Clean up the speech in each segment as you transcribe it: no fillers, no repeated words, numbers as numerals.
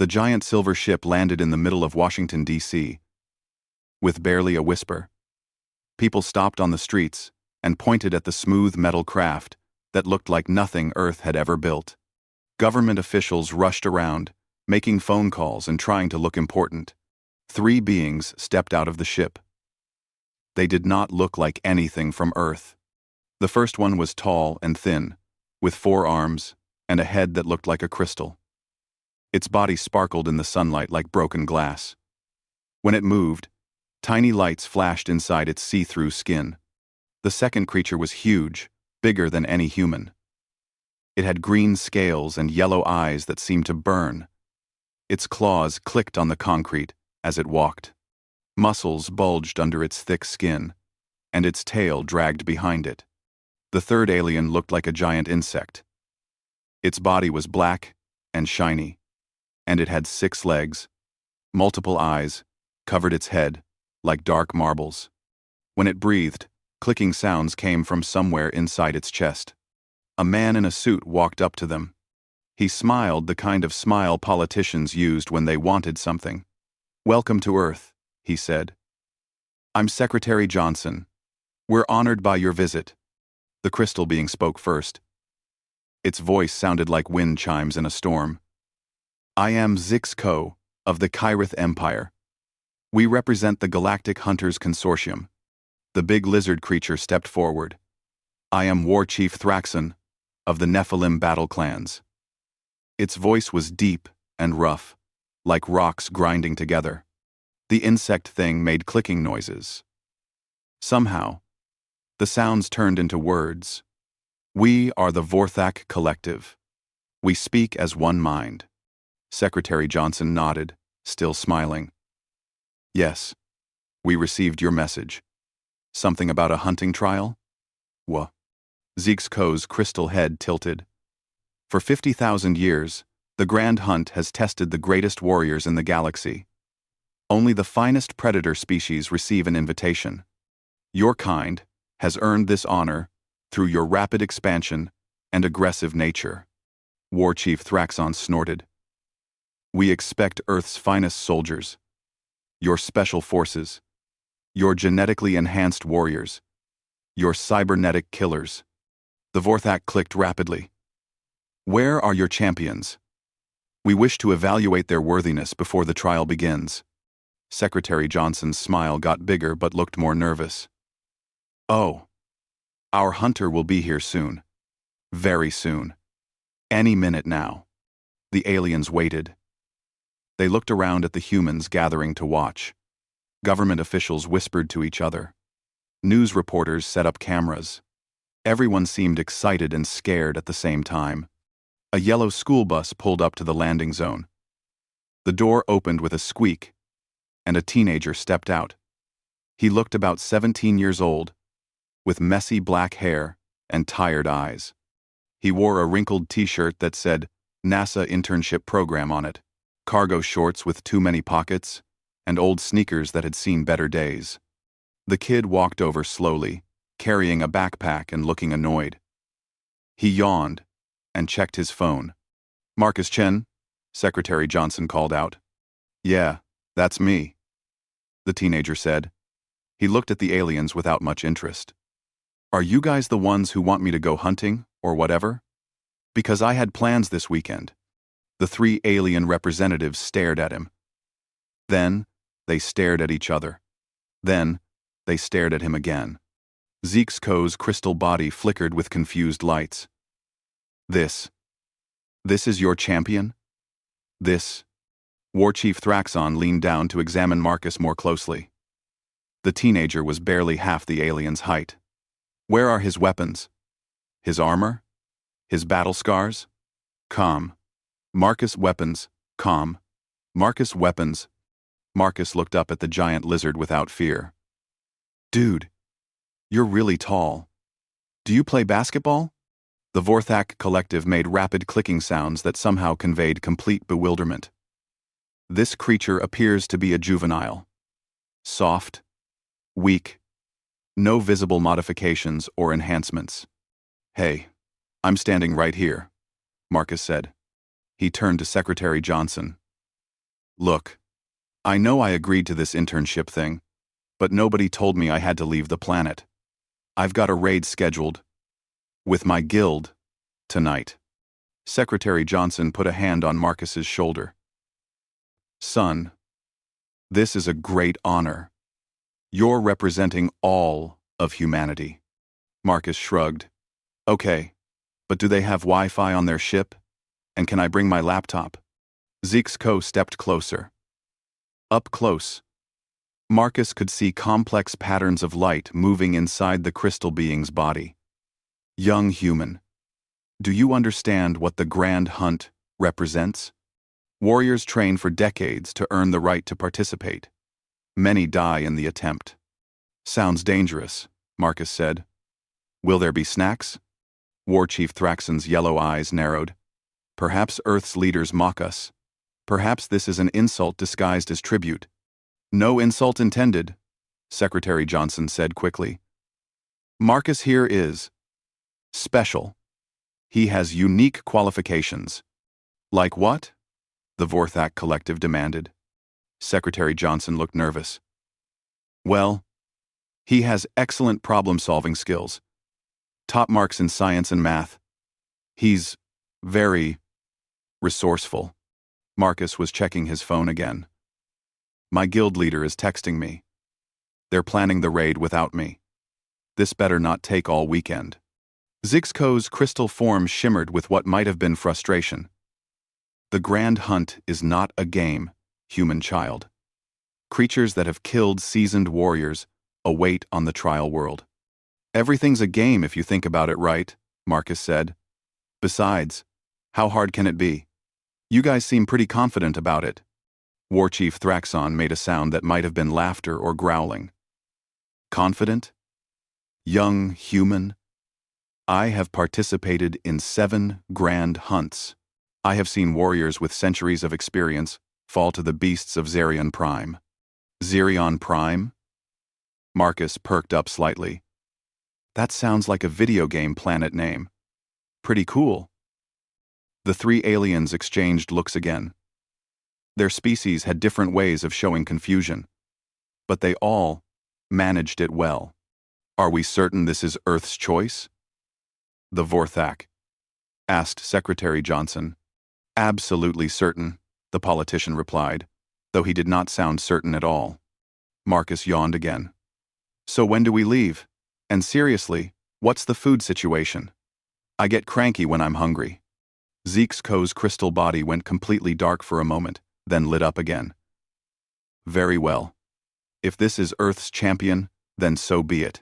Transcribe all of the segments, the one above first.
The giant silver ship landed in the middle of Washington, D.C., with barely a whisper. People stopped on the streets and pointed at the smooth metal craft that looked like nothing Earth had ever built. Government officials rushed around, making phone calls and trying to look important. 3 beings stepped out of the ship. They did not look like anything from Earth. The first one was tall and thin, with 4 arms and a head that looked like a crystal. Its body sparkled in the sunlight like broken glass. When it moved, tiny lights flashed inside its see-through skin. The second creature was huge, bigger than any human. It had green scales and yellow eyes that seemed to burn. Its claws clicked on the concrete as it walked. Muscles bulged under its thick skin, and its tail dragged behind it. The third alien looked like a giant insect. Its body was black and shiny, and it had 6 legs. Multiple eyes covered its head like dark marbles. When it breathed, clicking sounds came from somewhere inside its chest. A man in a suit walked up to them. He smiled the kind of smile politicians used when they wanted something. "Welcome to Earth," he said. "I'm Secretary Johnson. We're honored by your visit." The crystal being spoke first. Its voice sounded like wind chimes in a storm. "I am Zix Ko of the Kyrith Empire. We represent the Galactic Hunters Consortium." The big lizard creature stepped forward. "I am War Chief Thraxon of the Nephilim Battle Clans." Its voice was deep and rough, like rocks grinding together. The insect thing made clicking noises. Somehow, the sounds turned into words. "We are the Vorthak Collective. We speak as one mind." Secretary Johnson nodded, still smiling. "Yes, we received your message. Something about a hunting trial?" "Wha?" Zix Ko's crystal head tilted. "For 50,000 years, the Grand Hunt has tested the greatest warriors in the galaxy. Only the finest predator species receive an invitation. Your kind has earned this honor through your rapid expansion and aggressive nature." War Chief Thraxon snorted. "We expect Earth's finest soldiers, your special forces, your genetically enhanced warriors, your cybernetic killers." The Vorthak clicked rapidly. "Where are your champions? We wish to evaluate their worthiness before the trial begins." Secretary Johnson's smile got bigger but looked more nervous. "Oh, our hunter will be here soon. Very soon. Any minute now." The aliens waited. They looked around at the humans gathering to watch. Government officials whispered to each other. News reporters set up cameras. Everyone seemed excited and scared at the same time. A yellow school bus pulled up to the landing zone. The door opened with a squeak, and a teenager stepped out. He looked about 17 years old, with messy black hair and tired eyes. He wore a wrinkled t-shirt that said NASA Internship Program on it, cargo shorts with too many pockets, and old sneakers that had seen better days. The kid walked over slowly, carrying a backpack and looking annoyed. He yawned and checked his phone. "Marcus Chen?" Secretary Johnson called out. "Yeah, that's me," the teenager said. He looked at the aliens without much interest. "Are you guys the ones who want me to go hunting, or whatever? Because I had plans this weekend." The 3 alien representatives stared at him. Then, they stared at each other. Then, they stared at him again. Zix Ko's crystal body flickered with confused lights. This is your champion? This?" War Chief Thraxon leaned down to examine Marcus more closely. The teenager was barely half the alien's height. "Where are his weapons? His armor? His battle scars?" "Calm. Marcus weapons. Calm. Marcus weapons." Marcus looked up at the giant lizard without fear. "Dude, you're really tall. Do you play basketball?" The Vorthak Collective made rapid clicking sounds that somehow conveyed complete bewilderment. "This creature appears to be a juvenile. Soft. Weak. No visible modifications or enhancements." "Hey, I'm standing right here," Marcus said. He turned to Secretary Johnson. Look, I know I agreed to this internship thing, but nobody told me I had to leave the planet. I've got a raid scheduled with my guild tonight. Secretary Johnson put a hand on Marcus's shoulder. Son, this is a great honor. You're representing all of humanity. Marcus shrugged. Okay, but do they have Wi-Fi on their ship? And can I bring my laptop? Zixco stepped closer. Up close, Marcus could see complex patterns of light moving inside the crystal being's body. Young human, do you understand what the Grand Hunt represents? Warriors train for decades to earn the right to participate. Many die in the attempt. Sounds dangerous, Marcus said. Will there be snacks? War Chief Thraxon's yellow eyes narrowed. Perhaps Earth's leaders mock us. Perhaps this is an insult disguised as tribute. No insult intended, Secretary Johnson said quickly. Marcus here is special. He has unique qualifications. Like what? The Vorthak Collective demanded. Secretary Johnson looked nervous. Well, he has excellent problem-solving skills. Top marks in science and math. He's very resourceful. Marcus was checking his phone again. My guild leader is texting me. They're planning the raid without me. This better not take all weekend. Zixco's crystal form shimmered with what might have been frustration. The Grand Hunt is not a game, human child. Creatures that have killed seasoned warriors await on the trial world. Everything's a game if you think about it right, Marcus said. Besides, how hard can it be? You guys seem pretty confident about it. War Chief Thraxon made a sound that might have been laughter or growling. Confident? Young human? I have participated in 7 grand hunts. I have seen warriors with centuries of experience fall to the beasts of Zerion Prime. Zerion Prime? Marcus perked up slightly. That sounds like a video game planet name. Pretty cool. The 3 aliens exchanged looks again. Their species had different ways of showing confusion, but they all managed it well. Are we certain this is Earth's choice? The Vorthak asked Secretary Johnson. Absolutely certain, the politician replied, though he did not sound certain at all. Marcus yawned again. So when do we leave? And seriously, what's the food situation? I get cranky when I'm hungry. Zixco's crystal body went completely dark for a moment, then lit up again. Very well. If this is Earth's champion, then so be it.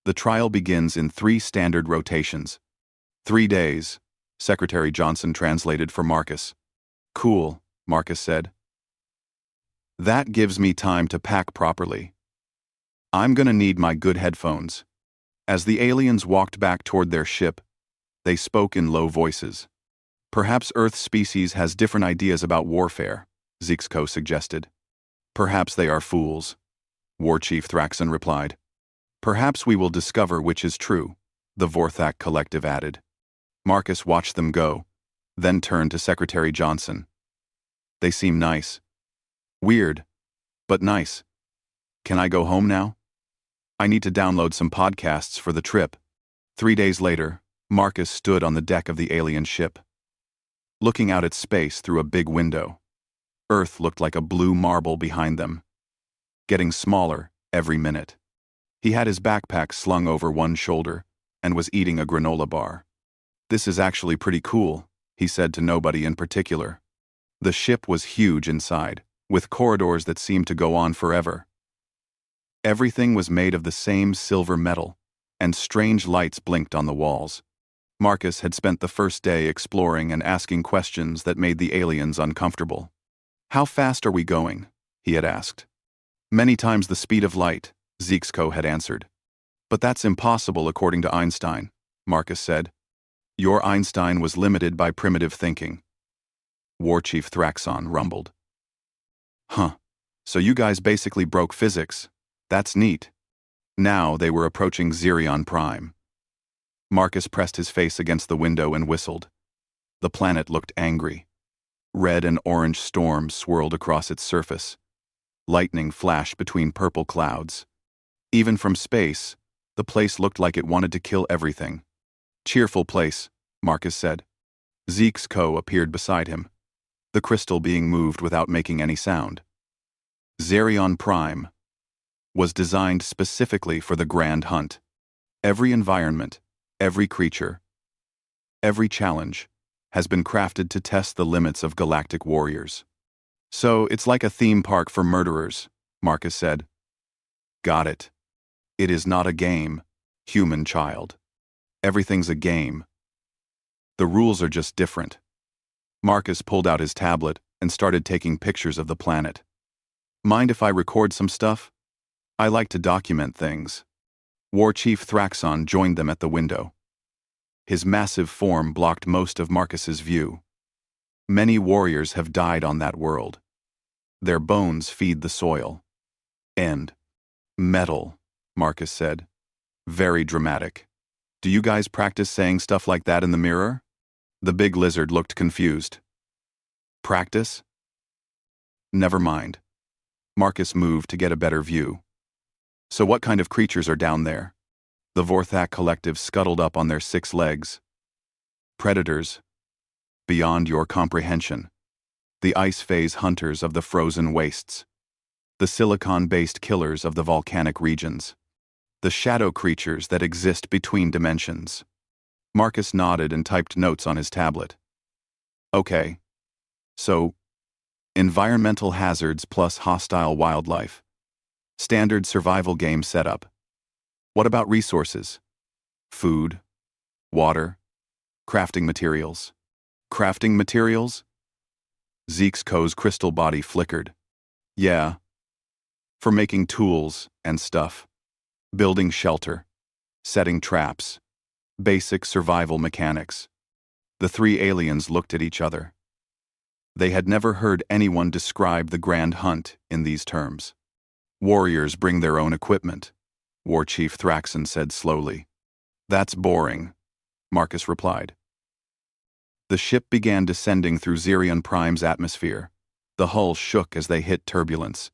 The trial begins in 3 standard rotations. 3 days, Secretary Johnson translated for Marcus. Cool, Marcus said. That gives me time to pack properly. I'm gonna need my good headphones. As the aliens walked back toward their ship, they spoke in low voices. Perhaps Earth's species has different ideas about warfare, Zixco suggested. Perhaps they are fools, War Chief Thraxon replied. Perhaps we will discover which is true, the Vorthak Collective added. Marcus watched them go, then turned to Secretary Johnson. They seem nice. Weird, but nice. Can I go home now? I need to download some podcasts for the trip. 3 days later, Marcus stood on the deck of the alien ship, looking out at space through a big window. Earth looked like a blue marble behind them, getting smaller every minute. He had his backpack slung over one shoulder and was eating a granola bar. This is actually pretty cool, he said to nobody in particular. The ship was huge inside, with corridors that seemed to go on forever. Everything was made of the same silver metal, and strange lights blinked on the walls. Marcus had spent the first day exploring and asking questions that made the aliens uncomfortable. How fast are we going? He had asked. Many times the speed of light, Zixco had answered. But that's impossible according to Einstein, Marcus said. Your Einstein was limited by primitive thinking. War Chief Thraxon rumbled. Huh, so you guys basically broke physics. That's neat. Now they were approaching Zerion Prime. Marcus pressed his face against the window and whistled. The planet looked angry. Red and orange storms swirled across its surface. Lightning flashed between purple clouds. Even from space, the place looked like it wanted to kill everything. "Cheerful place," Marcus said. Zeke's co appeared beside him, the crystal being moved without making any sound. Zerion Prime was designed specifically for the Grand Hunt. Every environment, every creature, every challenge has been crafted to test the limits of galactic warriors. "So it's like a theme park for murderers," Marcus said. "Got it. It is not a game, human child. Everything's a game. The rules are just different." Marcus pulled out his tablet and started taking pictures of the planet. "Mind if I record some stuff? I like to document things." War Chief Thraxon joined them at the window. His massive form blocked most of Marcus's view. Many warriors have died on that world. Their bones feed the soil. And metal, Marcus said. Very dramatic. "Do you guys practice saying stuff like that in the mirror?" The big lizard looked confused. "Practice?" "Never mind." Marcus moved to get a better view. "So what kind of creatures are down there?" The Vorthak collective scuttled up on their 6 legs. "Predators. Beyond your comprehension. The ice phase hunters of the frozen wastes. The silicon-based killers of the volcanic regions. The shadow creatures that exist between dimensions." Marcus nodded and typed notes on his tablet. "Okay. So, environmental hazards plus hostile wildlife. Standard survival game setup. What about resources? Food, water, crafting materials." "Crafting materials?" Zeke's co's crystal body flickered. "Yeah. For making tools and stuff. Building shelter. Setting traps. Basic survival mechanics." The 3 aliens looked at each other. They had never heard anyone describe the Grand Hunt in these terms. "Warriors bring their own equipment," War Chief Thraxon said slowly. "That's boring," Marcus replied. The ship began descending through Zerion Prime's atmosphere. The hull shook as they hit turbulence.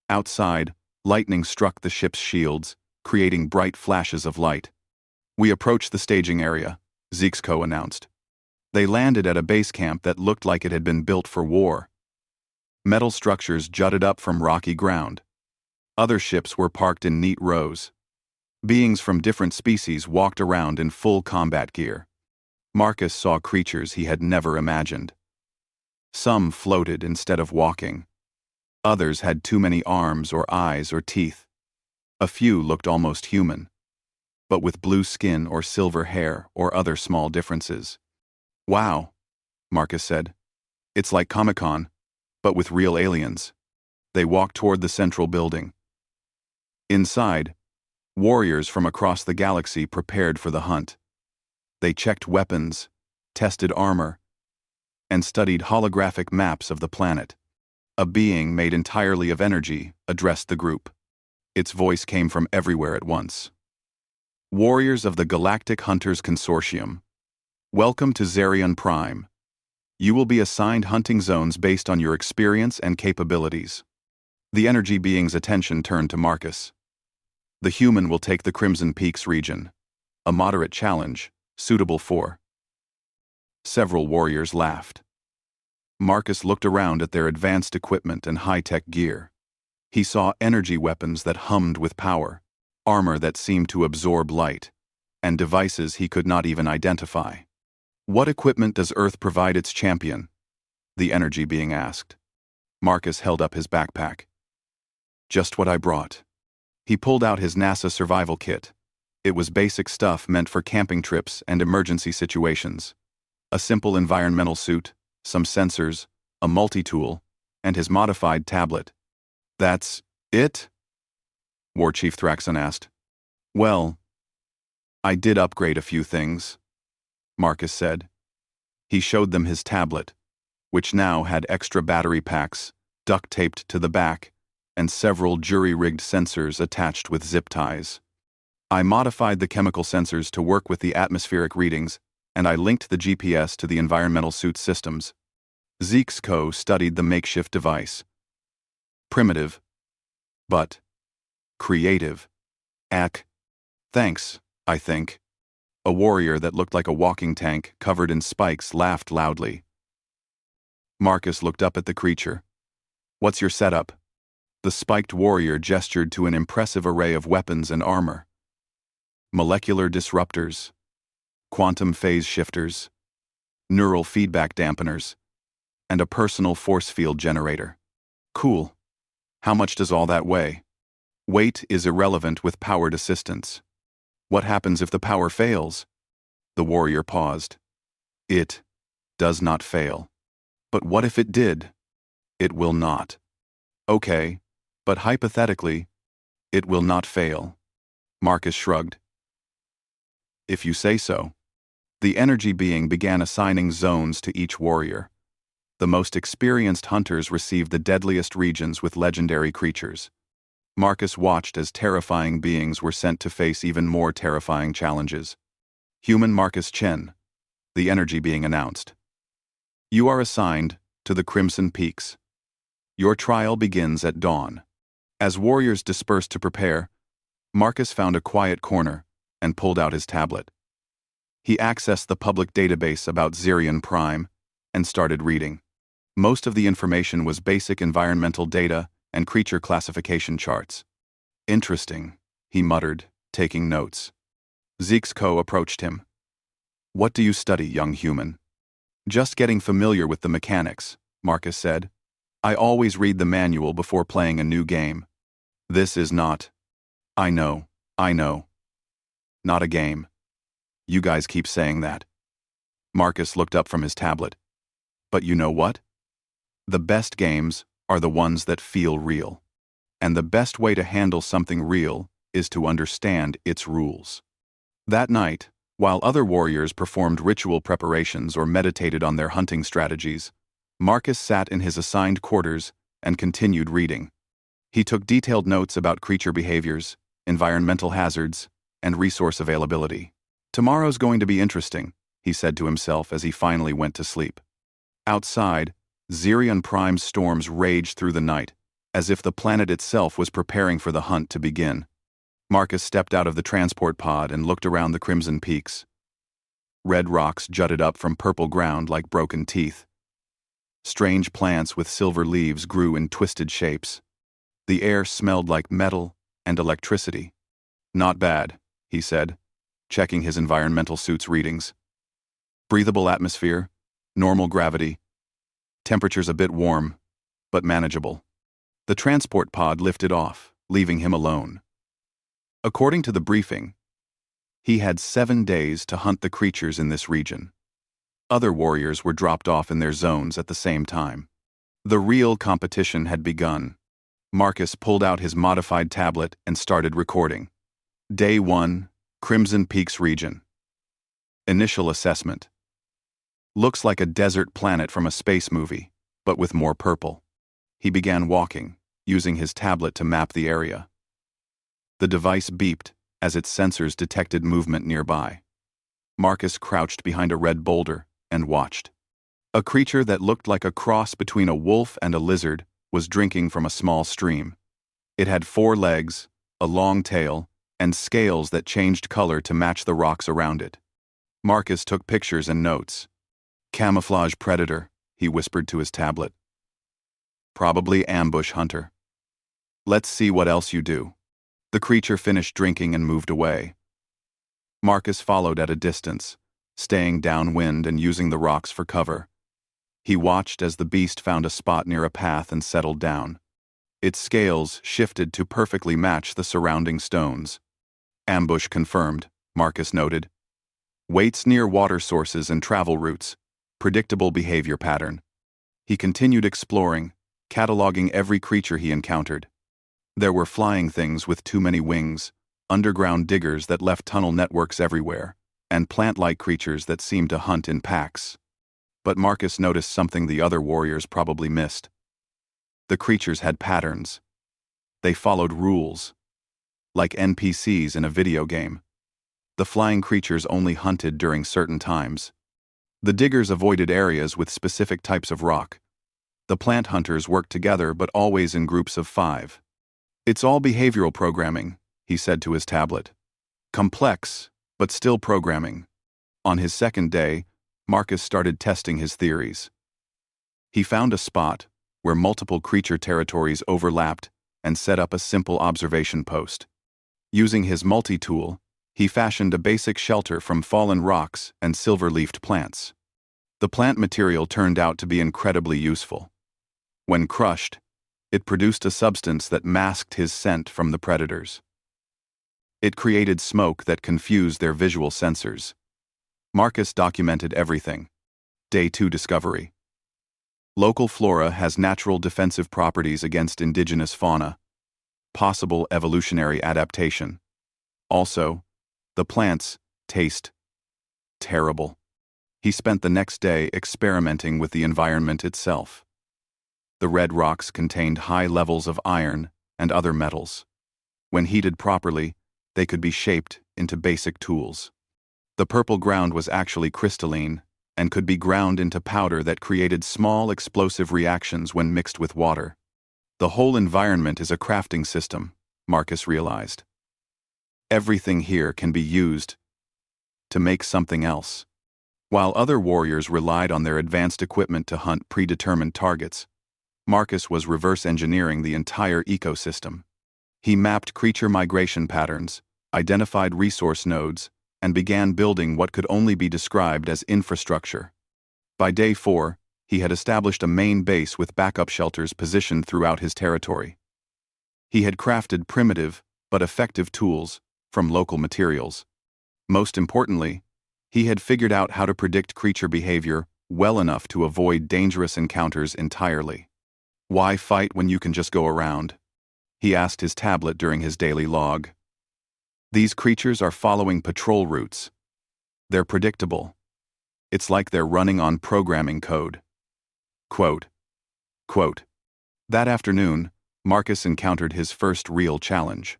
Outside, lightning struck the ship's shields, creating bright flashes of light. "We approached the staging area," Zeke's co announced. They landed at a base camp that looked like it had been built for war. Metal structures jutted up from rocky ground. Other ships were parked in neat rows. Beings from different species walked around in full combat gear. Marcus saw creatures he had never imagined. Some floated instead of walking. Others had too many arms or eyes or teeth. A few looked almost human, but with blue skin or silver hair or other small differences. "Wow," Marcus said. "It's like Comic-Con, but with real aliens." They walked toward the central building. Inside, warriors from across the galaxy prepared for the hunt. They checked weapons, tested armor, and studied holographic maps of the planet. A being made entirely of energy addressed the group. Its voice came from everywhere at once. "Warriors of the Galactic Hunters Consortium, welcome to Zerion Prime. You will be assigned hunting zones based on your experience and capabilities." The energy being's attention turned to Marcus. "The human will take the Crimson Peaks region, a moderate challenge, suitable for..." Several warriors laughed. Marcus looked around at their advanced equipment and high-tech gear. He saw energy weapons that hummed with power, armor that seemed to absorb light, and devices he could not even identify. "What equipment does Earth provide its champion?" the energy being asked. Marcus held up his backpack. "Just what I brought." He pulled out his NASA survival kit. It was basic stuff meant for camping trips and emergency situations. A simple environmental suit, some sensors, a multi-tool, and his modified tablet. "That's it?" War Chief Thraxon asked. "Well, I did upgrade a few things," Marcus said. He showed them his tablet, which now had extra battery packs, duct-taped to the back, and several jury-rigged sensors attached with zip ties. "I modified the chemical sensors to work with the atmospheric readings, and I linked the GPS to the environmental suit systems." Zeke's studied the makeshift device. Primitive, but creative. Thanks, I think. A warrior that looked like a walking tank covered in spikes laughed loudly. Marcus looked up at the creature. What's your setup? The spiked warrior gestured to an impressive array of weapons and armor. Molecular disruptors, quantum phase shifters, neural feedback dampeners, and a personal force field generator. Cool. How much does all that weigh? Weight is irrelevant with powered assistance. What happens if the power fails? The warrior paused. It does not fail. But what if it did? It will not. Okay, but hypothetically, it will not fail. Marcus shrugged. If you say so. The energy being began assigning zones to each warrior. The most experienced hunters received the deadliest regions with legendary creatures. Marcus watched as terrifying beings were sent to face even more terrifying challenges. Human Marcus Chen, the energy being announced. You are assigned to the Crimson Peaks. Your trial begins at dawn. As warriors dispersed to prepare, Marcus found a quiet corner and pulled out his tablet. He accessed the public database about Zirion Prime and started reading. Most of the information was basic environmental data and creature classification charts. Interesting, he muttered, taking notes. Zeke's approached him. What do you study, young human? Just getting familiar with the mechanics, Marcus said. I always read the manual before playing a new game. This is not. I know. Not a game. You guys keep saying that. Marcus looked up from his tablet. But you know what? The best games are the ones that feel real. And the best way to handle something real is to understand its rules. That night, while other warriors performed ritual preparations or meditated on their hunting strategies, Marcus sat in his assigned quarters and continued reading. He took detailed notes about creature behaviors, environmental hazards, and resource availability. Tomorrow's going to be interesting, he said to himself as he finally went to sleep. Outside, Zirion Prime's storms raged through the night, as if the planet itself was preparing for the hunt to begin. Marcus stepped out of the transport pod and looked around the Crimson Peaks. Red rocks jutted up from purple ground like broken teeth. Strange plants with silver leaves grew in twisted shapes. The air smelled like metal and electricity. Not bad, he said, checking his environmental suit's readings. Breathable atmosphere, normal gravity. Temperatures a bit warm, but manageable. The transport pod lifted off, leaving him alone. According to the briefing, he had 7 days to hunt the creatures in this region. Other warriors were dropped off in their zones at the same time. The real competition had begun. Marcus pulled out his modified tablet and started recording. Day 1, Crimson Peaks region. Initial assessment. Looks like a desert planet from a space movie, but with more purple. He began walking, using his tablet to map the area. The device beeped as its sensors detected movement nearby. Marcus crouched behind a red boulder and watched. A creature that looked like a cross between a wolf and a lizard was drinking from a small stream. It had 4 legs, a long tail, and scales that changed color to match the rocks around it. Marcus took pictures and notes. Camouflage predator, he whispered to his tablet. Probably ambush hunter. Let's see what else you do. The creature finished drinking and moved away. Marcus followed at a distance, staying downwind and using the rocks for cover. He watched as the beast found a spot near a path and settled down. Its scales shifted to perfectly match the surrounding stones. Ambush confirmed, Marcus noted. Waits near water sources and travel routes. Predictable behavior pattern. He continued exploring, cataloging every creature he encountered. There were flying things with too many wings, underground diggers that left tunnel networks everywhere, and plant-like creatures that seemed to hunt in packs. But Marcus noticed something the other warriors probably missed. The creatures had patterns. They followed rules. Like NPCs in a video game. The flying creatures only hunted during certain times. The diggers avoided areas with specific types of rock. The plant hunters worked together but always in groups of 5. "It's all behavioral programming," he said to his tablet. "Complex, but still programming." On his second day, Marcus started testing his theories. He found a spot where multiple creature territories overlapped and set up a simple observation post. Using his multi-tool, he fashioned a basic shelter from fallen rocks and silver-leafed plants. The plant material turned out to be incredibly useful. When crushed, it produced a substance that masked his scent from the predators. It created smoke that confused their visual sensors. Marcus documented everything. Day 2 discovery. Local flora has natural defensive properties against indigenous fauna. Possible evolutionary adaptation. Also, the plants taste terrible. He spent the next day experimenting with the environment itself. The red rocks contained high levels of iron and other metals. When heated properly, they could be shaped into basic tools. The purple ground was actually crystalline and could be ground into powder that created small explosive reactions when mixed with water. The whole environment is a crafting system, Marcus realized. Everything here can be used to make something else. While other warriors relied on their advanced equipment to hunt predetermined targets, Marcus was reverse engineering the entire ecosystem. He mapped creature migration patterns, identified resource nodes, and began building what could only be described as infrastructure. By day 4, he had established a main base with backup shelters positioned throughout his territory. He had crafted primitive but effective tools from local materials. Most importantly, he had figured out how to predict creature behavior well enough to avoid dangerous encounters entirely. "Why fight when you can just go around?" he asked his tablet during his daily log. "These creatures are following patrol routes. They're predictable. It's like they're running on programming code." Quote. That afternoon, Marcus encountered his first real challenge.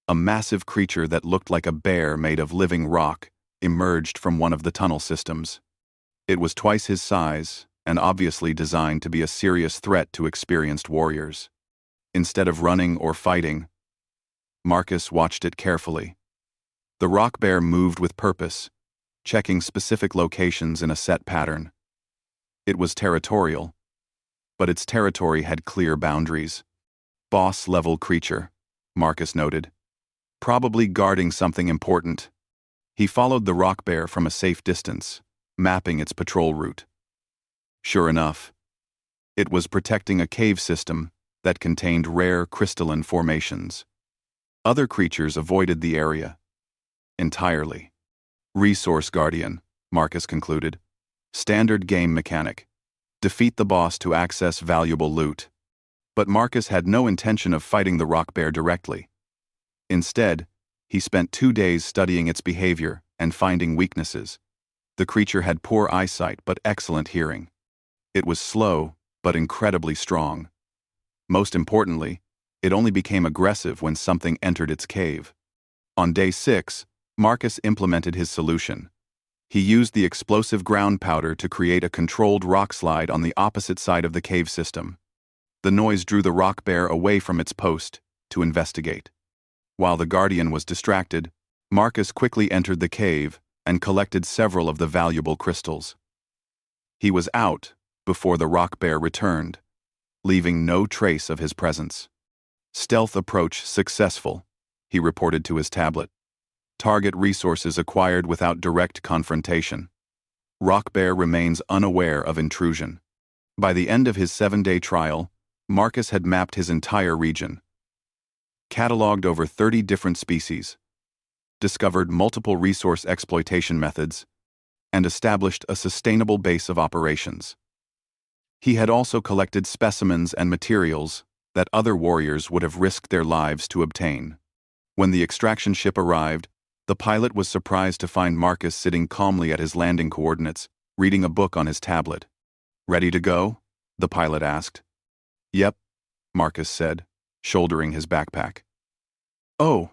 A massive creature that looked like a bear made of living rock emerged from one of the tunnel systems. It was twice his size and obviously designed to be a serious threat to experienced warriors. Instead of running or fighting, Marcus watched it carefully. The rock bear moved with purpose, checking specific locations in a set pattern. It was territorial, but its territory had clear boundaries. Boss-level creature, Marcus noted. Probably guarding something important. He followed the rock bear from a safe distance, mapping its patrol route. Sure enough, it was protecting a cave system that contained rare crystalline formations. Other creatures avoided the area entirely. Resource Guardian, Marcus concluded. Standard game mechanic. Defeat the boss to access valuable loot. But Marcus had no intention of fighting the rock bear directly. Instead, he spent 2 days studying its behavior and finding weaknesses. The creature had poor eyesight but excellent hearing. It was slow but incredibly strong. Most importantly, it only became aggressive when something entered its cave. On day 6, Marcus implemented his solution. He used the explosive ground powder to create a controlled rock slide on the opposite side of the cave system. The noise drew the rock bear away from its post to investigate. While the Guardian was distracted, Marcus quickly entered the cave and collected several of the valuable crystals. He was out before the rock bear returned, leaving no trace of his presence. Stealth approach successful, he reported to his tablet. Target resources acquired without direct confrontation. Rock bear remains unaware of intrusion. By the end of his 7-day trial, Marcus had mapped his entire region, cataloged over 30 different species, discovered multiple resource exploitation methods, and established a sustainable base of operations. He had also collected specimens and materials that other warriors would have risked their lives to obtain. When the extraction ship arrived, the pilot was surprised to find Marcus sitting calmly at his landing coordinates, reading a book on his tablet. "Ready to go?" the pilot asked. "Yep," Marcus said, shouldering his backpack. "Oh,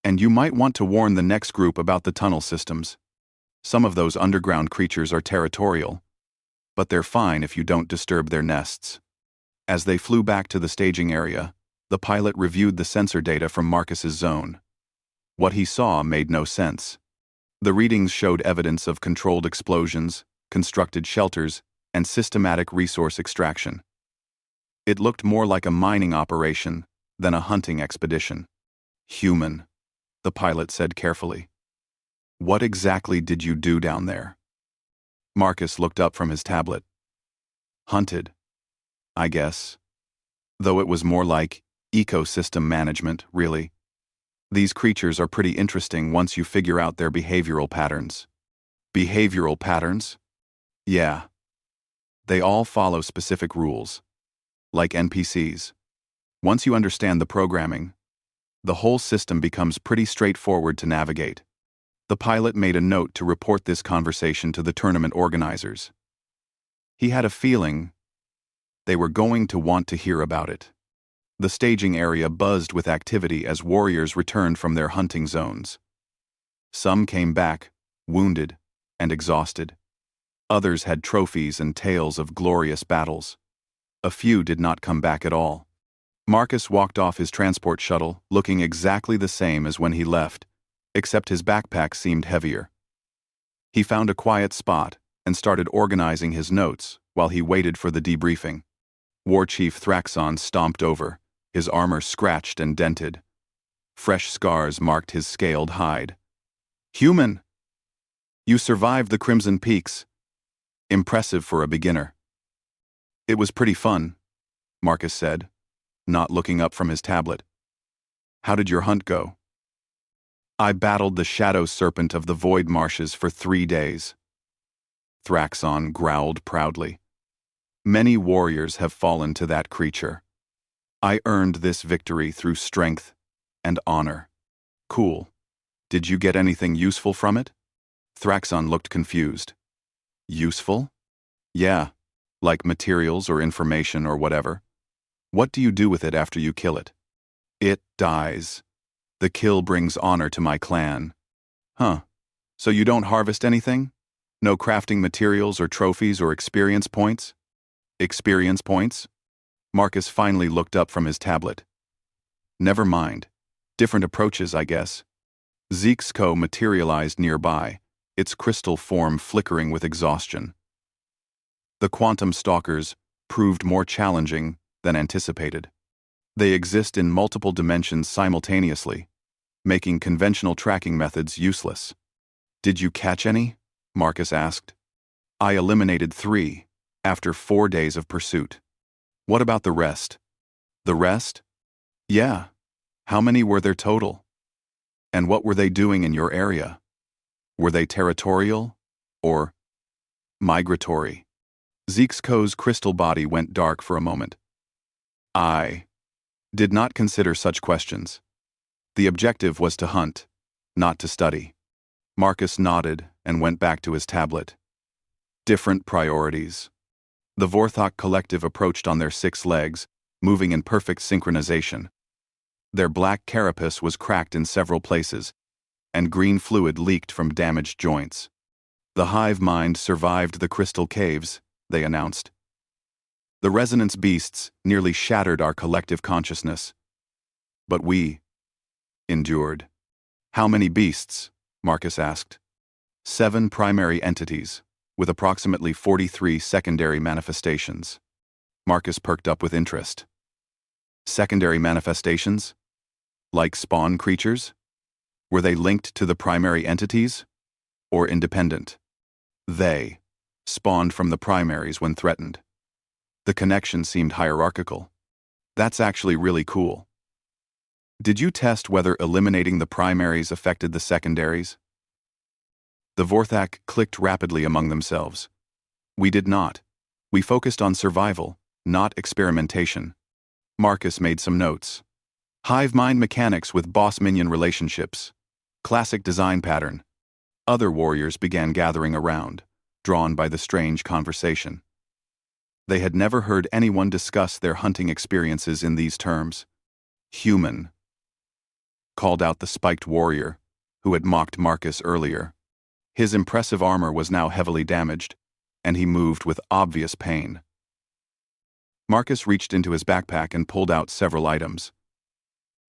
and you might want to warn the next group about the tunnel systems. Some of those underground creatures are territorial, but they're fine if you don't disturb their nests. As they flew back to the staging area, the pilot reviewed the sensor data from Marcus's zone. What he saw made no sense. The readings showed evidence of controlled explosions, constructed shelters, and systematic resource extraction. It looked more like a mining operation than a hunting expedition. Human, the pilot said carefully. What exactly did you do down there? Marcus looked up from his tablet. Hunted, I guess. Though it was more like ecosystem management, really. These creatures are pretty interesting once you figure out their behavioral patterns. Behavioral patterns? Yeah. They all follow specific rules, like NPCs. Once you understand the programming, the whole system becomes pretty straightforward to navigate. The pilot made a note to report this conversation to the tournament organizers. He had a feeling they were going to want to hear about it. The staging area buzzed with activity as warriors returned from their hunting zones. Some came back, wounded and exhausted. Others had trophies and tales of glorious battles. A few did not come back at all. Marcus walked off his transport shuttle, looking exactly the same as when he left, except his backpack seemed heavier. He found a quiet spot and started organizing his notes while he waited for the debriefing. War Chief Thraxon stomped over, his armor scratched and dented. Fresh scars marked his scaled hide. Human! You survived the Crimson Peaks. Impressive for a beginner. It was pretty fun, Marcus said, not looking up from his tablet. How did your hunt go? I battled the shadow serpent of the void marshes for 3 days. Thraxon growled proudly. Many warriors have fallen to that creature. I earned this victory through strength and honor. Cool. Did you get anything useful from it? Thraxon looked confused. Useful? Yeah, like materials or information or whatever. What do you do with it after you kill it? It dies. The kill brings honor to my clan. Huh. So you don't harvest anything? No crafting materials or trophies or experience points? Experience points? Marcus finally looked up from his tablet. Never mind. Different approaches, I guess. Zeke's Co materialized nearby, its crystal form flickering with exhaustion. The quantum stalkers proved more challenging than anticipated. They exist in multiple dimensions simultaneously, making conventional tracking methods useless. Did you catch any? Marcus asked. I eliminated 3 after 4 days of pursuit. What about the rest? The rest? Yeah. How many were there total? And what were they doing in your area? Were they territorial or migratory? Zeke's Co's crystal body went dark for a moment. I did not consider such questions. The objective was to hunt, not to study. Marcus nodded and went back to his tablet. Different priorities. The Vorthok collective approached on their 6 legs, moving in perfect synchronization. Their black carapace was cracked in several places, and green fluid leaked from damaged joints. The hive mind survived the crystal caves, they announced. The resonance beasts nearly shattered our collective consciousness. But we endured. How many beasts? Marcus asked. 7 primary entities, with approximately 43 secondary manifestations. Marcus perked up with interest. Secondary manifestations? Like spawn creatures? Were they linked to the primary entities? Or independent? They spawned from the primaries when threatened. The connection seemed hierarchical. That's actually really cool. Did you test whether eliminating the primaries affected the secondaries? The Vorthak clicked rapidly among themselves. We did not. We focused on survival, not experimentation. Marcus made some notes. Hive mind mechanics with boss-minion relationships. Classic design pattern. Other warriors began gathering around, drawn by the strange conversation. They had never heard anyone discuss their hunting experiences in these terms. Human, called out the spiked warrior, who had mocked Marcus earlier. His impressive armor was now heavily damaged, and he moved with obvious pain. Marcus reached into his backpack and pulled out several items.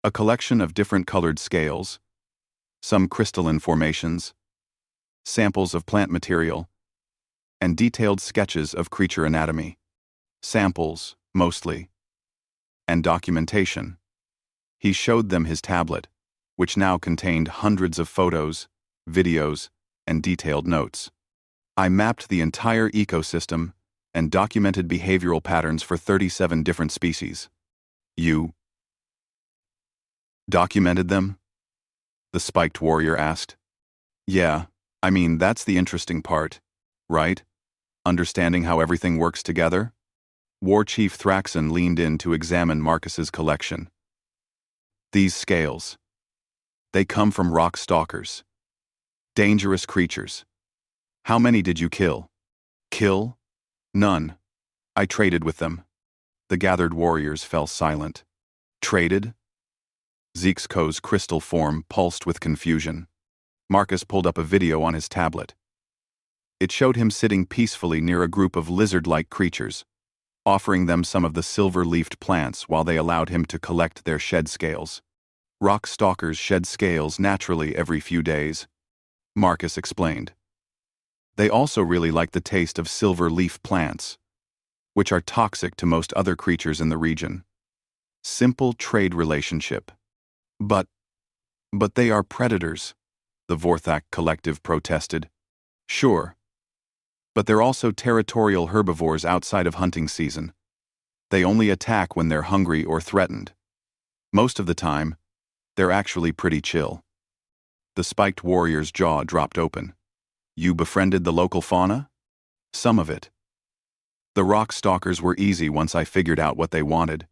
A collection of different colored scales, some crystalline formations, samples of plant material, and detailed sketches of creature anatomy. Samples, mostly, and documentation. He showed them his tablet, which now contained hundreds of photos, videos, and detailed notes. I mapped the entire ecosystem and documented behavioral patterns for 37 different species. You documented them? The spiked warrior asked. Yeah, I mean, that's the interesting part, right? Understanding how everything works together? War Chief Thraxon leaned in to examine Marcus's collection. These scales. They come from rock stalkers. Dangerous creatures. How many did you kill? Kill? None. I traded with them. The gathered warriors fell silent. Traded? Zeexko's crystal form pulsed with confusion. Marcus pulled up a video on his tablet. It showed him sitting peacefully near a group of lizard-like creatures, offering them some of the silver-leafed plants while they allowed him to collect their shed scales. Rock stalkers shed scales naturally every few days, Marcus explained. They also really like the taste of silver-leaf plants, which are toxic to most other creatures in the region. Simple trade relationship. But they are predators, the Vorthak Collective protested. Sure. But they're also territorial herbivores outside of hunting season. They only attack when they're hungry or threatened. Most of the time, they're actually pretty chill. The spiked warrior's jaw dropped open. You befriended the local fauna? Some of it. The rock stalkers were easy once I figured out what they wanted.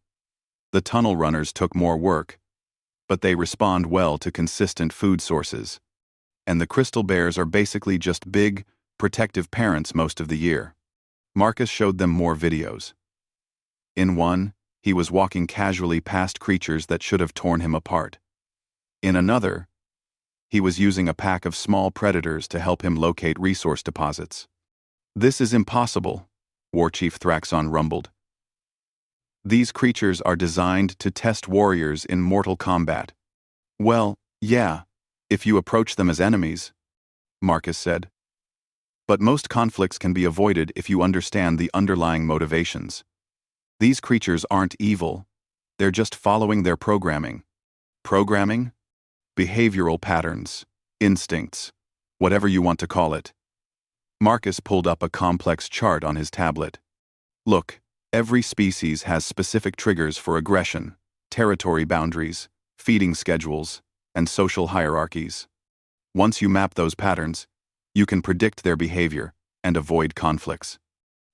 The tunnel runners took more work, but they respond well to consistent food sources. And the crystal bears are basically just big, protective parents most of the year. Marcus showed them more videos. In one, he was walking casually past creatures that should have torn him apart. In another, he was using a pack of small predators to help him locate resource deposits. This is impossible, War Chief Thraxon rumbled. These creatures are designed to test warriors in mortal combat. Well, yeah, if you approach them as enemies, Marcus said. But most conflicts can be avoided if you understand the underlying motivations. These creatures aren't evil, they're just following their programming. Programming? Behavioral patterns, instincts, whatever you want to call it. Marcus pulled up a complex chart on his tablet. Look, every species has specific triggers for aggression, territory boundaries, feeding schedules, and social hierarchies. Once you map those patterns, you can predict their behavior and avoid conflicts.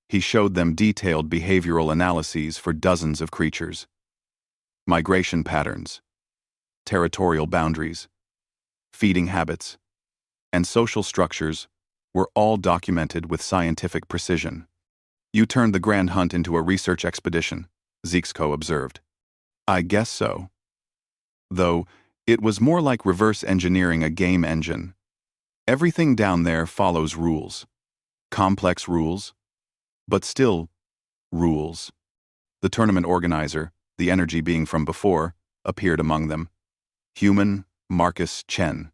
He showed them detailed behavioral analyses for dozens of creatures. Migration patterns, territorial boundaries, feeding habits, and social structures were all documented with scientific precision. You turned the Grand Hunt into a research expedition, Zeexko observed. I guess so. Though, it was more like reverse engineering a game engine. Everything down there follows rules. Complex rules, but still rules. The tournament organizer, the energy being from before, appeared among them. Human Marcus Chen,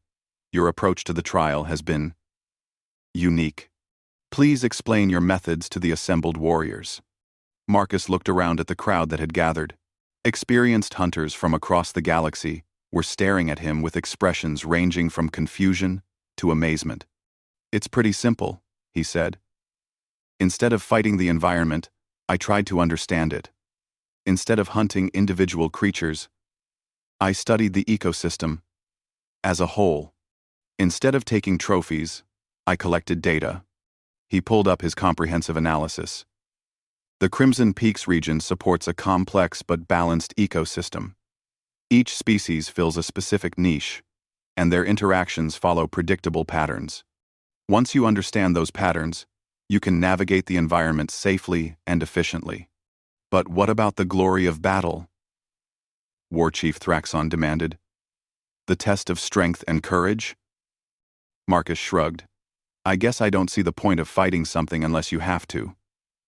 your approach to the trial has been unique. Please explain your methods to the assembled warriors. Marcus looked around at the crowd that had gathered. Experienced hunters from across the galaxy were staring at him with expressions ranging from confusion to amazement. It's pretty simple, he said. Instead of fighting the environment, I tried to understand it. Instead of hunting individual creatures, I studied the ecosystem as a whole. Instead of taking trophies, I collected data. He pulled up his comprehensive analysis. The Crimson Peaks region supports a complex but balanced ecosystem. Each species fills a specific niche, and their interactions follow predictable patterns. Once you understand those patterns, you can navigate the environment safely and efficiently. But what about the glory of battle? War Chief Thraxon demanded. The test of strength and courage? Marcus shrugged. I guess I don't see the point of fighting something unless you have to.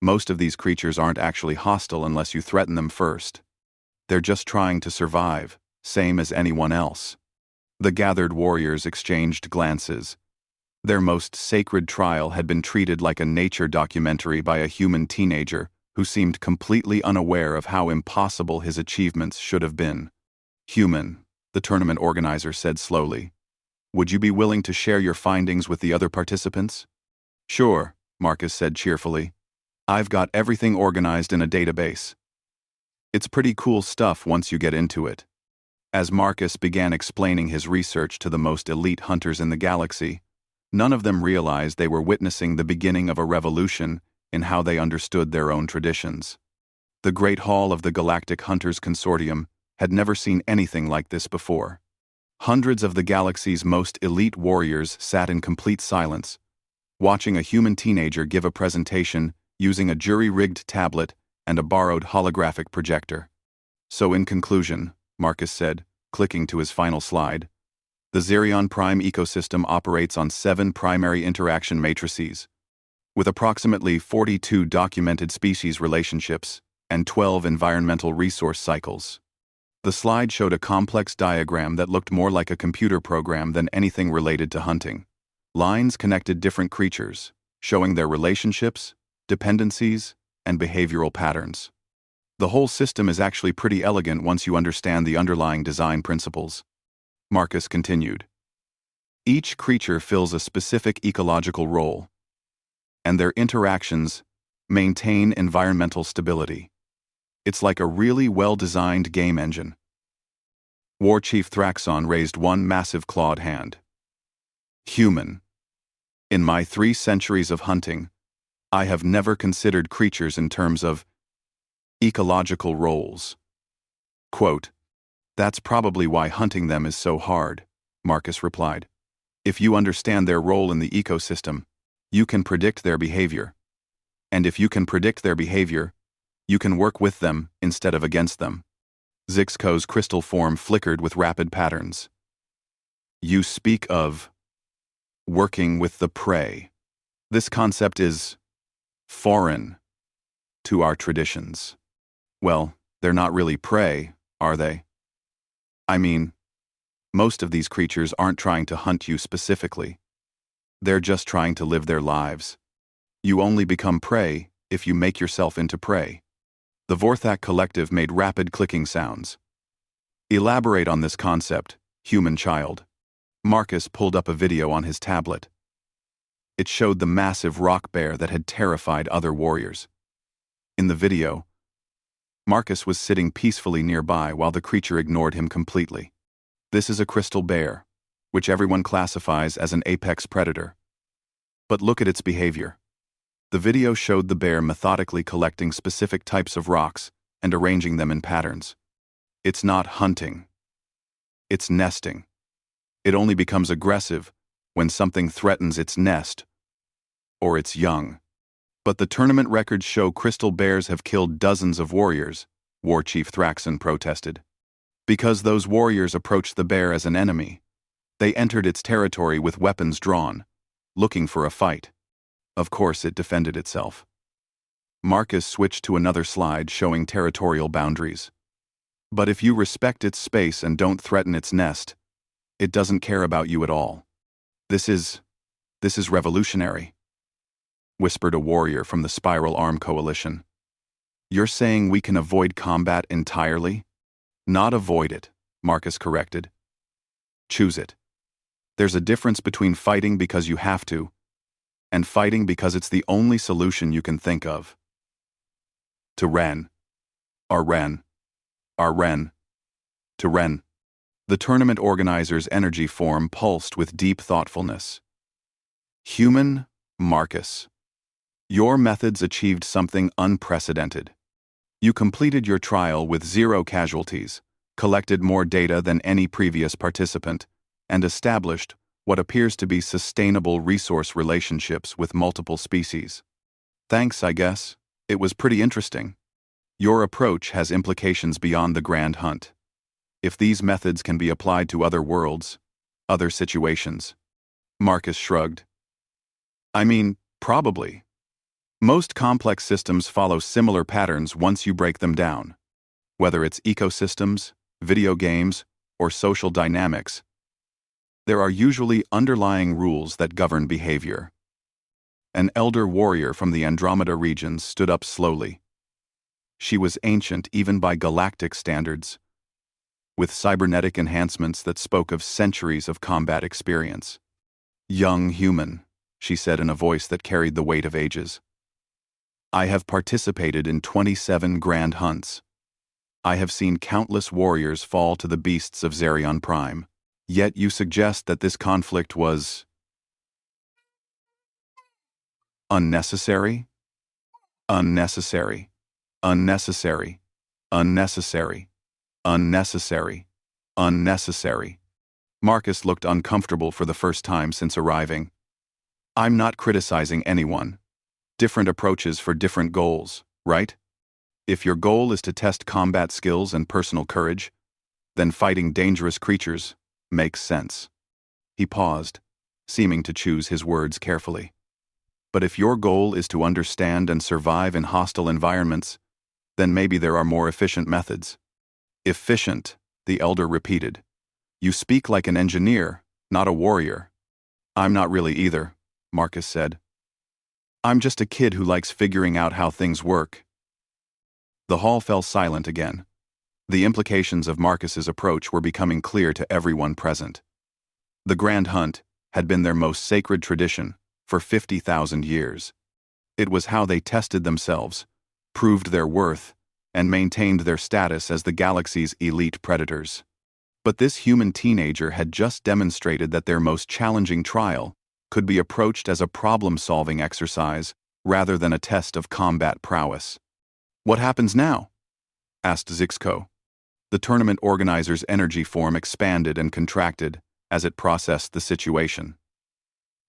Most of these creatures aren't actually hostile unless you threaten them first. They're just trying to survive, same as anyone else. The gathered warriors exchanged glances. Their most sacred trial had been treated like a nature documentary by a human teenager who seemed completely unaware of how impossible his achievements should have been. "Human," the tournament organizer said slowly. "Would you be willing to share your findings with the other participants?" "Sure," Marcus said cheerfully. "I've got everything organized in a database." It's pretty cool stuff once you get into it. As Marcus began explaining his research to the most elite hunters in the galaxy, none of them realized they were witnessing the beginning of a revolution in how they understood their own traditions. The Great Hall of the Galactic Hunters Consortium had never seen anything like this before. Hundreds of the galaxy's most elite warriors sat in complete silence, watching a human teenager give a presentation using a jury-rigged tablet and a borrowed holographic projector. "So in conclusion," Marcus said, clicking to his final slide, "the Xerion Prime ecosystem operates on 7 primary interaction matrices, with approximately 42 documented species relationships and 12 environmental resource cycles." The slide showed a complex diagram that looked more like a computer program than anything related to hunting. Lines connected different creatures, showing their relationships, dependencies, and behavioral patterns. The whole system is actually pretty elegant once you understand the underlying design principles. Marcus continued. Each creature fills a specific ecological role, and their interactions maintain environmental stability. It's like a really well-designed game engine. War Chief Thraxon raised one massive clawed hand. "Human. In my 3 centuries of hunting, I have never considered creatures in terms of ecological roles." Quote, "That's probably why hunting them is so hard," Marcus replied. "If you understand their role in the ecosystem, you can predict their behavior. And if you can predict their behavior, you can work with them instead of against them." Zixco's crystal form flickered with rapid patterns. "You speak of working with the prey. This concept is foreign to our traditions." "Well, they're not really prey, are they? I mean, most of these creatures aren't trying to hunt you specifically. They're just trying to live their lives. You only become prey if you make yourself into prey." The Vorthak collective made rapid clicking sounds. "Elaborate on this concept, human child." Marcus pulled up a video on his tablet. It showed the massive rock bear that had terrified other warriors. In the video, Marcus was sitting peacefully nearby while the creature ignored him completely. This is a crystal bear, which everyone classifies as an apex predator. But look at its behavior. The video showed the bear methodically collecting specific types of rocks and arranging them in patterns. It's not hunting. It's nesting. It only becomes aggressive when something threatens its nest or its young. "But the tournament records show crystal bears have killed dozens of warriors," War Chief Thraxon protested. "Because those warriors approached the bear as an enemy. They entered its territory with weapons drawn, looking for a fight. Of course it defended itself." Marcus switched to another slide showing territorial boundaries. "But if you respect its space and don't threaten its nest, it doesn't care about you at all. This is revolutionary," whispered a warrior from the Spiral Arm Coalition. "You're saying we can avoid combat entirely?" "Not avoid it," Marcus corrected. "Choose it. There's a difference between fighting because you have to, and fighting because it's the only solution you can think of." To Ren. Ren. Ren. To Ren. The tournament organizer's energy form pulsed with deep thoughtfulness. "Human Marcus. Your methods achieved something unprecedented. You completed your trial with 0 casualties, collected more data than any previous participant, and established what appears to be sustainable resource relationships with multiple species. Thanks, I guess. It was pretty interesting. Your approach has implications beyond the grand hunt. If these methods can be applied to other worlds, other situations." Marcus shrugged. I mean, probably. Most complex systems follow similar patterns once you break them down. Whether it's ecosystems, video games, or social dynamics, there are usually underlying rules that govern behavior. An elder warrior from the Andromeda regions stood up slowly. She was ancient even by galactic standards, with cybernetic enhancements that spoke of centuries of combat experience. "Young human," she said in a voice that carried the weight of ages. "I have participated in 27 grand hunts. I have seen countless warriors fall to the beasts of Zerion Prime. Yet you suggest that this conflict was unnecessary? Unnecessary. Unnecessary. Unnecessary. Unnecessary. Unnecessary." Marcus looked uncomfortable for the first time since arriving. "I'm not criticizing anyone. Different approaches for different goals, right? If your goal is to test combat skills and personal courage, then fighting dangerous creatures makes sense." He paused, seeming to choose his words carefully. "But if your goal is to understand and survive in hostile environments, then maybe there are more efficient methods." "Efficient," the elder repeated. "You speak like an engineer, not a warrior." "I'm not really either," Marcus said. "I'm just a kid who likes figuring out how things work." The hall fell silent again. The implications of Marcus's approach were becoming clear to everyone present. The Grand Hunt had been their most sacred tradition for 50,000 years. It was how they tested themselves, proved their worth, and maintained their status as the galaxy's elite predators. But this human teenager had just demonstrated that their most challenging trial could be approached as a problem-solving exercise rather than a test of combat prowess. "What happens now?" asked Zixco. The tournament organizer's energy form expanded and contracted as it processed the situation.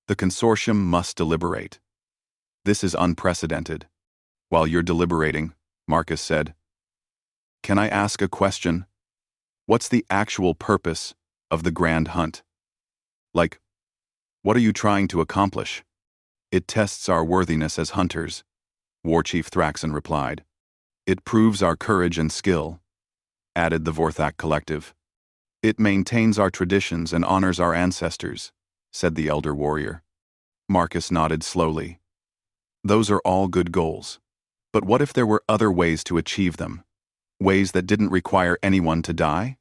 "The consortium must deliberate. This is unprecedented." "While you're deliberating," Marcus said, "can I ask a question? What's the actual purpose of the Grand Hunt? Like, what are you trying to accomplish?" "It tests our worthiness as hunters," War Chief Thraxon replied. "It proves our courage and skill," added the Vorthak Collective. "It maintains our traditions and honors our ancestors," said the elder warrior. Marcus nodded slowly. "Those are all good goals. But what if there were other ways to achieve them? Ways that didn't require anyone to die?"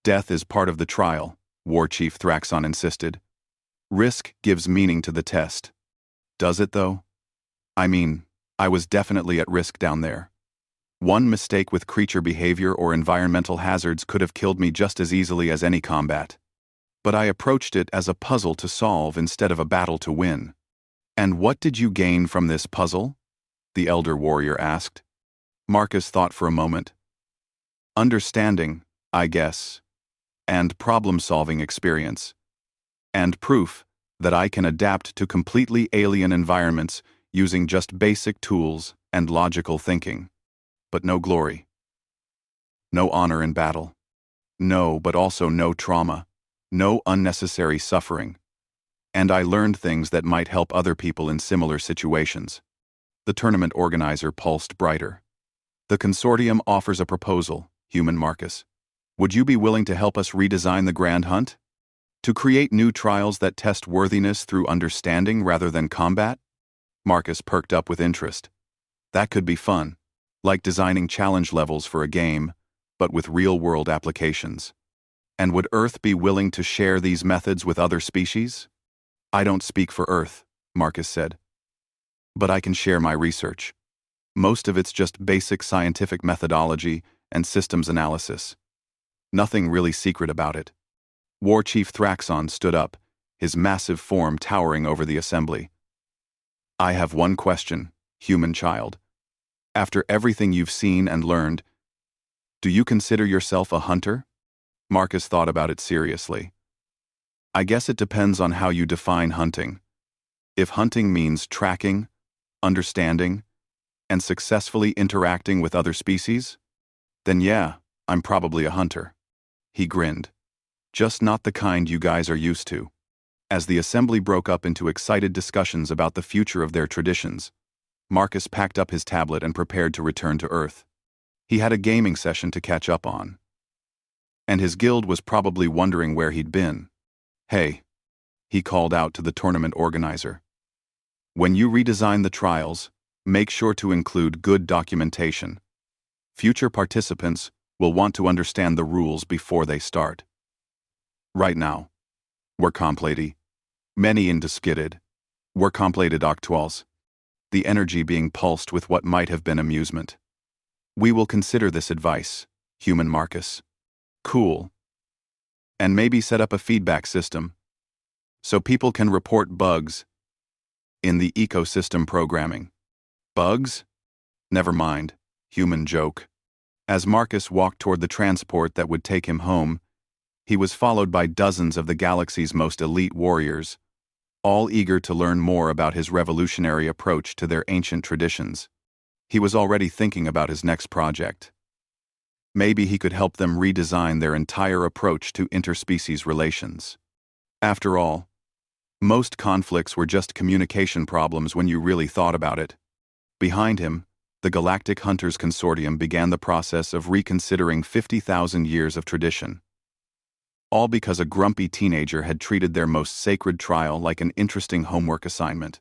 "Death is part of the trial," War Chief Thraxon insisted. "Risk gives meaning to the test." "Does it, though? I mean, I was definitely at risk down there. One mistake with creature behavior or environmental hazards could have killed me just as easily as any combat. But I approached it as a puzzle to solve instead of a battle to win." "And what did you gain from this puzzle?" the elder warrior asked. Marcus thought for a moment. "Understanding, I guess. And problem-solving experience. And proof that I can adapt to completely alien environments using just basic tools and logical thinking. But no glory. No honor in battle. No, but also no trauma. No unnecessary suffering. And I learned things that might help other people in similar situations." The tournament organizer pulsed brighter. "The consortium offers a proposal, Human Marcus. Would you be willing to help us redesign the Grand Hunt? To create new trials that test worthiness through understanding rather than combat?" Marcus perked up with interest. "That could be fun. Like designing challenge levels for a game, but with real-world applications. And would Earth be willing to share these methods with other species?" "I don't speak for Earth," Marcus said. "But I can share my research. Most of it's just basic scientific methodology and systems analysis. Nothing really secret about it." War Chief Thraxon stood up, his massive form towering over the assembly. "I have one question, human child. After everything you've seen and learned, do you consider yourself a hunter?" Marcus thought about it seriously. "I guess it depends on how you define hunting. If hunting means tracking, understanding, and successfully interacting with other species, then yeah, I'm probably a hunter." He grinned. "Just not the kind you guys are used to." As the assembly broke up into excited discussions about the future of their traditions, Marcus packed up his tablet and prepared to return to Earth. He had a gaming session to catch up on. And his guild was probably wondering where he'd been. "Hey," he called out to the tournament organizer. "When you redesign the trials, make sure to include good documentation. Future participants will want to understand the rules before they start." Right now, we're complété. Many indiskitted. We're compléted actuals. The energy being pulsed with what might have been amusement. "We will consider this advice, human Marcus." "Cool. And maybe set up a feedback system so people can report bugs in the ecosystem programming." "Bugs? Never mind," human joke. As Marcus walked toward the transport that would take him home, he was followed by dozens of the galaxy's most elite warriors, all eager to learn more about his revolutionary approach to their ancient traditions. He was already thinking about his next project. Maybe he could help them redesign their entire approach to interspecies relations. After all, most conflicts were just communication problems when you really thought about it. Behind him, the Galactic Hunters Consortium began the process of reconsidering 50,000 years of tradition. All because a grumpy teenager had treated their most sacred trial like an interesting homework assignment.